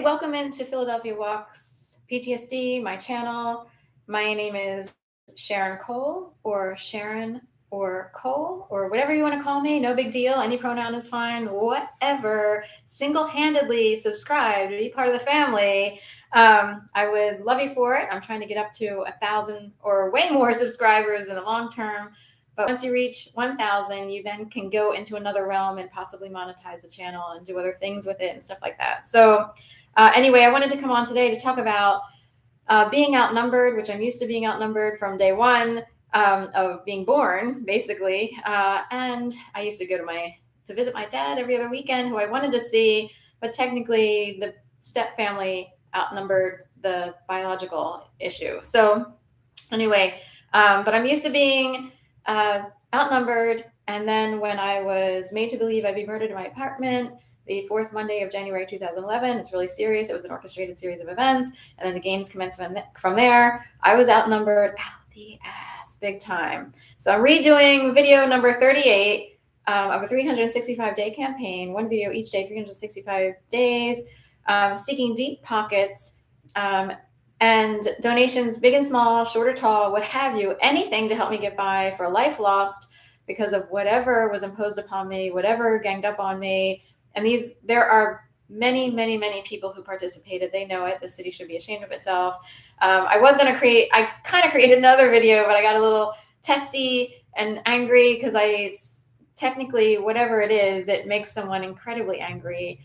Hey, welcome into Philadelphia Walks PTSD, my channel. My name is Sharon Cole, or Sharon or Cole, or whatever you want to call me. No big deal. Any pronoun is fine. Whatever. Single-handedly subscribe to be part of the family. I would love you for it. I'm trying to get up to 1,000 or way more subscribers in the long term. But once you reach 1,000, you then can go into another realm and possibly monetize the channel and do other things with it and stuff like that. So anyway, I wanted to come on today to talk about being outnumbered, which I'm used to being outnumbered from day one of being born, basically. And I used to go to visit my dad every other weekend, who I wanted to see, but technically the step family outnumbered the biological issue. So anyway, but I'm used to being outnumbered. And then when I was made to believe I'd be murdered in my apartment, the fourth Monday of January 2011, it's really serious. It was an orchestrated series of events. And then the games commenced from there. I was outnumbered out the ass big time. So I'm redoing video number 38 of a 365-day campaign, one video each day, 365 days, seeking deep pockets, and donations, big and small, short or tall, what have you, anything to help me get by for a life lost because of whatever was imposed upon me, whatever ganged up on me. And there are many, many, many people who participated. They know it. The city should be ashamed of itself. I kind of created another video, but I got a little testy and angry because technically, whatever it is, it makes someone incredibly angry.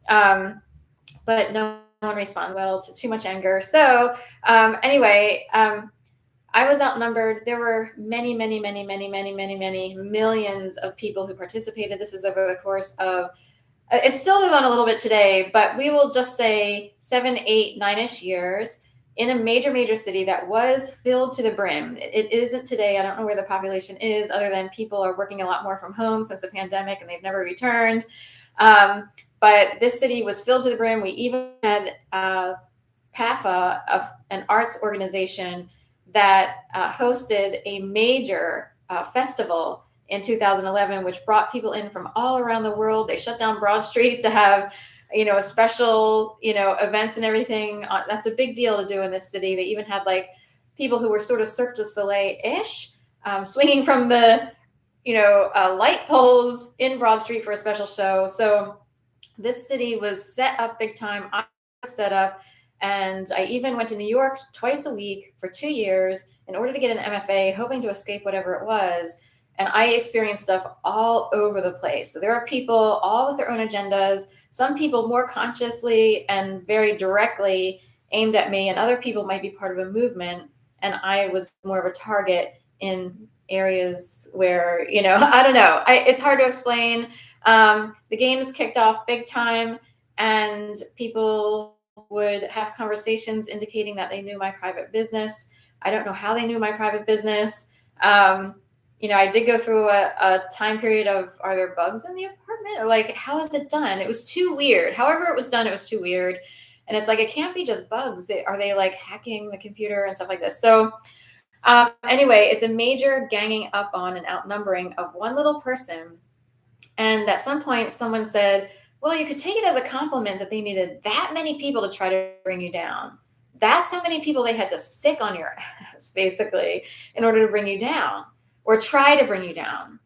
But no one responded well to too much anger. So anyway, I was outnumbered. There were many, many, many, many, many, many, many millions of people who participated. This is over the course of, it still goes on a little bit today, but we will just say 7, 8, 9-ish years in a major, major city that was filled to the brim. It isn't today. I don't know where the population is, other than people are working a lot more from home since the pandemic and they've never returned. But this city was filled to the brim. We even had PAFA, an arts organization that hosted a major festival in 2011, which brought people in from all around the world. They shut down Broad Street to have, special, events and everything. That's a big deal to do in this city. They even had like people who were sort of Cirque du Soleil-ish, swinging from the, light poles in Broad Street for a special show. So this city was set up big time. I was set up, and I even went to New York twice a week for 2 years in order to get an MFA, hoping to escape whatever it was. And I experienced stuff all over the place. So there are people all with their own agendas, some people more consciously and very directly aimed at me, and other people might be part of a movement. And I was more of a target in areas where, I don't know. It's hard to explain. The games kicked off big time, and people would have conversations indicating that they knew my private business. I don't know how they knew my private business. I did go through a time period of, are there bugs in the apartment? Or like, how is it done? It was too weird. However it was done, it was too weird. And it's like, it can't be just bugs. Are they like hacking the computer and stuff like this? So anyway, it's a major ganging up on and outnumbering of one little person. And at some point, someone said, well, you could take it as a compliment that they needed that many people to try to bring you down. That's how many people they had to sick on your ass, basically, in order to bring you down or try to bring you down.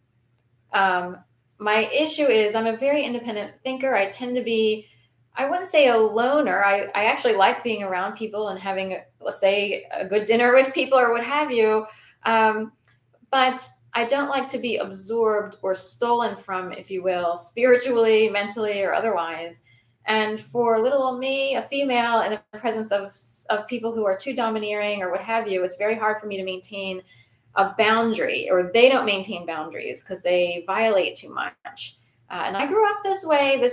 My issue is I'm a very independent thinker. I tend to be, I wouldn't say a loner. I actually like being around people and having, let's say, a good dinner with people or what have you. But I don't like to be absorbed or stolen from, if you will, spiritually, mentally, or otherwise. And for little old me, a female, in the presence of people who are too domineering or what have you, it's very hard for me to maintain a boundary, or they don't maintain boundaries because they violate too much. And I grew up this way.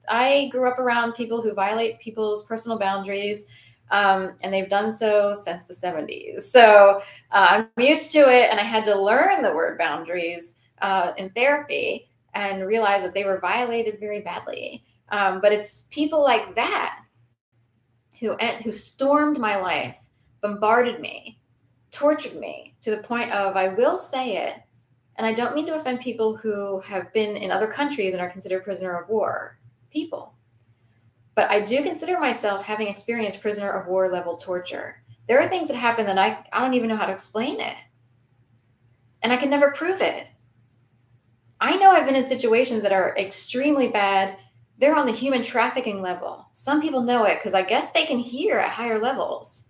I grew up around people who violate people's personal boundaries. And they've done so since the 70s. So I'm used to it, and I had to learn the word boundaries in therapy and realize that they were violated very badly. But it's people like that who stormed my life, bombarded me, tortured me to the point of, I will say it, and I don't mean to offend people who have been in other countries and are considered prisoner of war people. But I do consider myself having experienced prisoner of war level torture. There are things that happen that I don't even know how to explain it. And I can never prove it. I know I've been in situations that are extremely bad. They're on the human trafficking level. Some people know it because I guess they can hear at higher levels.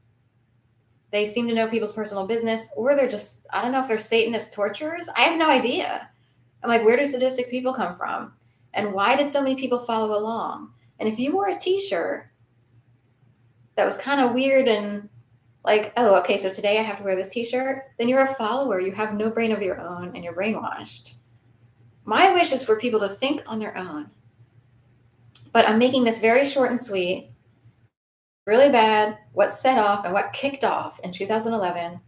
They seem to know people's personal business, or they're just, I don't know if they're Satanist torturers. I have no idea. I'm like, where do sadistic people come from? And why did so many people follow along? And if you wore a t-shirt that was kind of weird and like, oh, okay, so today I have to wear this t-shirt, then you're a follower. You have no brain of your own and you're brainwashed. My wish is for people to think on their own. But I'm making this very short and sweet. Really bad. What set off and what kicked off in 2011.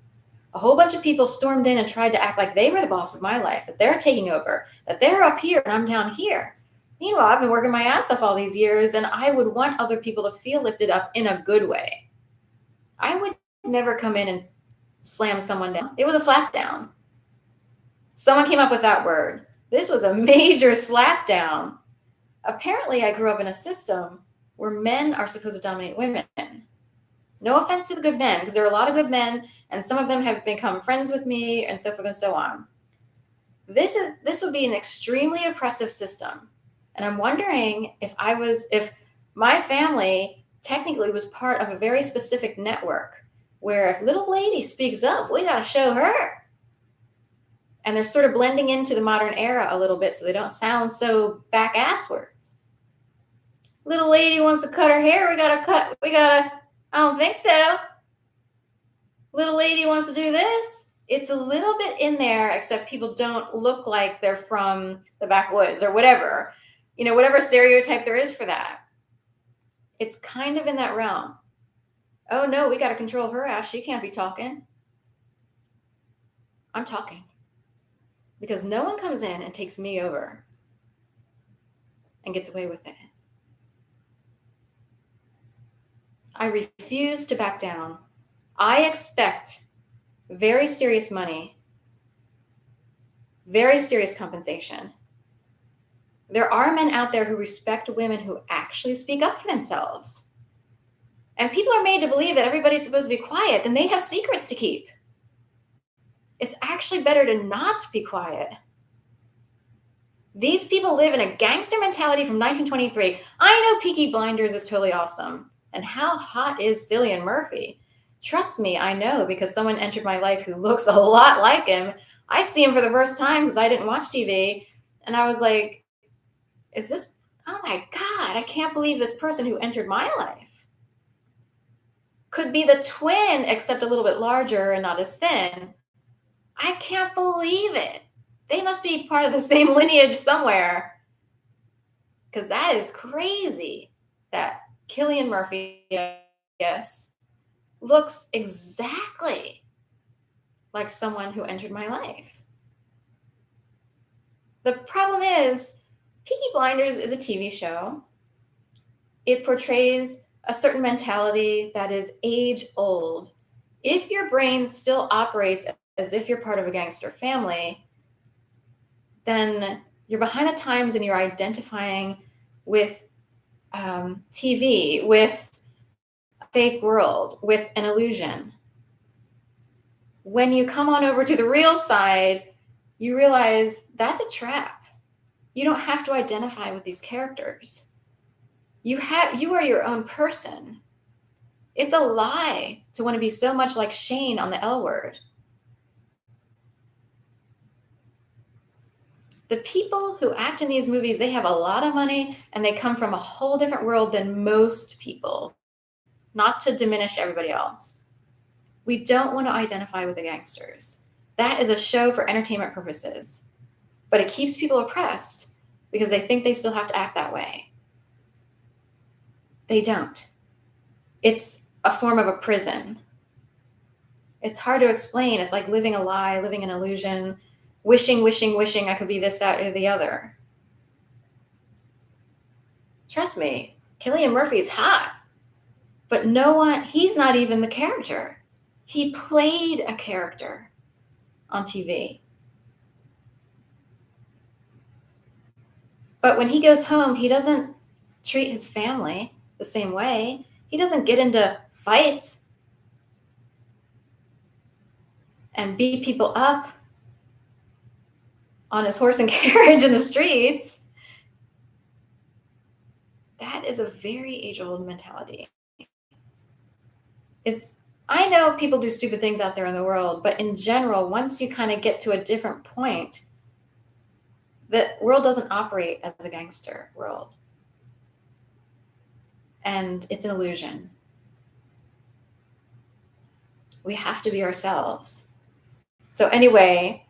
A whole bunch of people stormed in and tried to act like they were the boss of my life, that they're taking over, that they're up here and I'm down here. Meanwhile, I've been working my ass off all these years, and I would want other people to feel lifted up in a good way. I would never come in and slam someone down. It was a slap down. Someone came up with that word. This was a major slap down. Apparently, I grew up in a system where men are supposed to dominate women. No offense to the good men, because there are a lot of good men, and some of them have become friends with me, and so forth and so on. This would be an extremely oppressive system. And I'm wondering if my family technically was part of a very specific network where if little lady speaks up, we got to show her. And they're sort of blending into the modern era a little bit so they don't sound so back-ass words. Little lady wants to cut her hair, I don't think so. Little lady wants to do this. It's a little bit in there, except people don't look like they're from the backwoods or whatever. Whatever stereotype there is for that. It's kind of in that realm. Oh no, we got to control her ass. She can't be talking. I'm talking. Because no one comes in and takes me over and gets away with it. I refuse to back down. I expect very serious money, very serious compensation. There are men out there who respect women who actually speak up for themselves. And people are made to believe that everybody's supposed to be quiet, and they have secrets to keep. It's actually better to not be quiet. These people live in a gangster mentality from 1923. I know Peaky Blinders is totally awesome. And how hot is Cillian Murphy? Trust me, I know, because someone entered my life who looks a lot like him. I see him for the first time because I didn't watch TV. And I was like, oh my God, I can't believe this person who entered my life could be the twin, except a little bit larger and not as thin. I can't believe it. They must be part of the same lineage somewhere. Because that is crazy that Cillian Murphy, yes, looks exactly like someone who entered my life. The problem is, Peaky Blinders is a TV show. It portrays a certain mentality that is age old. If your brain still operates as if you're part of a gangster family, then you're behind the times and you're identifying with TV, with a fake world, with an illusion. When you come on over to the real side, you realize that's a trap. You don't have to identify with these characters. You are your own person. It's a lie to want to be so much like Shane on the L Word. The people who act in these movies, they have a lot of money and they come from a whole different world than most people. Not to diminish everybody else. We don't want to identify with the gangsters. That is a show for entertainment purposes. But it keeps people oppressed because they think they still have to act that way. They don't. It's a form of a prison. It's hard to explain. It's like living a lie, living an illusion, wishing I could be this, that, or the other. Trust me, Cillian Murphy's hot. But he's not even the character. He played a character on TV. But when he goes home, he doesn't treat his family. the same way. He doesn't get into fights and beat people up on his horse and carriage in the streets. That is a very age-old mentality. I know people do stupid things out there in the world, but in general, once you kind of get to a different point, the world doesn't operate as a gangster world. And it's an illusion. We have to be ourselves. So anyway,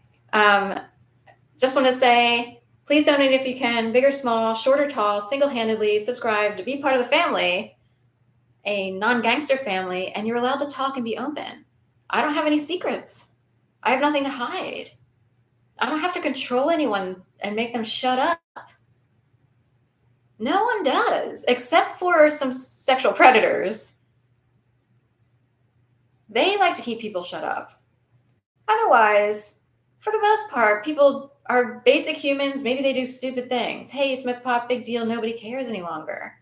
just want to say, please donate if you can, big or small, short or tall, single-handedly, subscribe to be part of the family, a non-gangster family, and you're allowed to talk and be open. I don't have any secrets. I have nothing to hide. I don't have to control anyone and make them shut up. No one does, except for some sexual predators. They like to keep people shut up. Otherwise, for the most part, people are basic humans. Maybe they do stupid things. Hey, you smoke pot, big deal. Nobody cares any longer.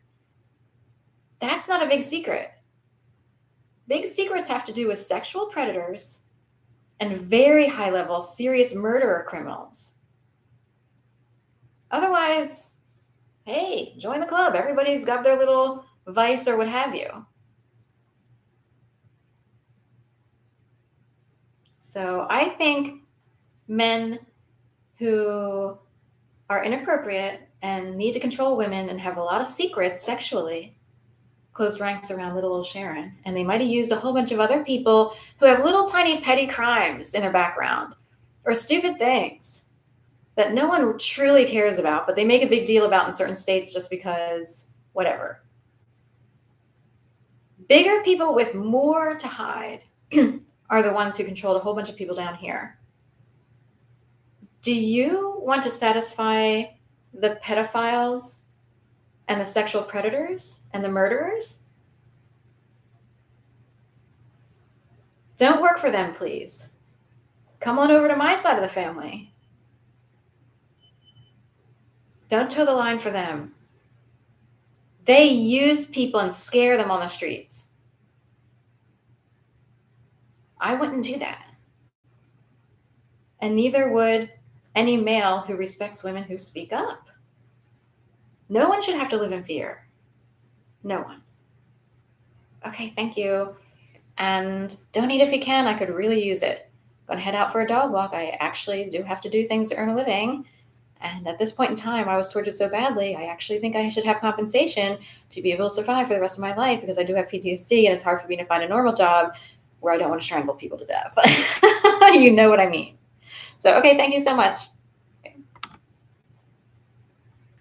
That's not a big secret. Big secrets have to do with sexual predators and very high-level, serious murderer criminals. Otherwise, hey, join the club. Everybody's got their little vice or what have you. So I think men who are inappropriate and need to control women and have a lot of secrets sexually closed ranks around little old Sharon. And they might have used a whole bunch of other people who have little tiny petty crimes in their background or stupid things that no one truly cares about, but they make a big deal about in certain states just because whatever. Bigger people with more to hide are the ones who controlled a whole bunch of people down here. Do you want to satisfy the pedophiles and the sexual predators and the murderers? Don't work for them, please. Come on over to my side of the family. Don't toe the line for them. They use people and scare them on the streets. I wouldn't do that. And neither would any male who respects women who speak up. No one should have to live in fear. No one. Okay, thank you. And donate if you can. I could really use it. I'm going to head out for a dog walk. I actually do have to do things to earn a living. And at this point in time, I was tortured so badly, I actually think I should have compensation to be able to survive for the rest of my life because I do have PTSD and it's hard for me to find a normal job where I don't want to strangle people to death. You know what I mean. So, okay, thank you so much.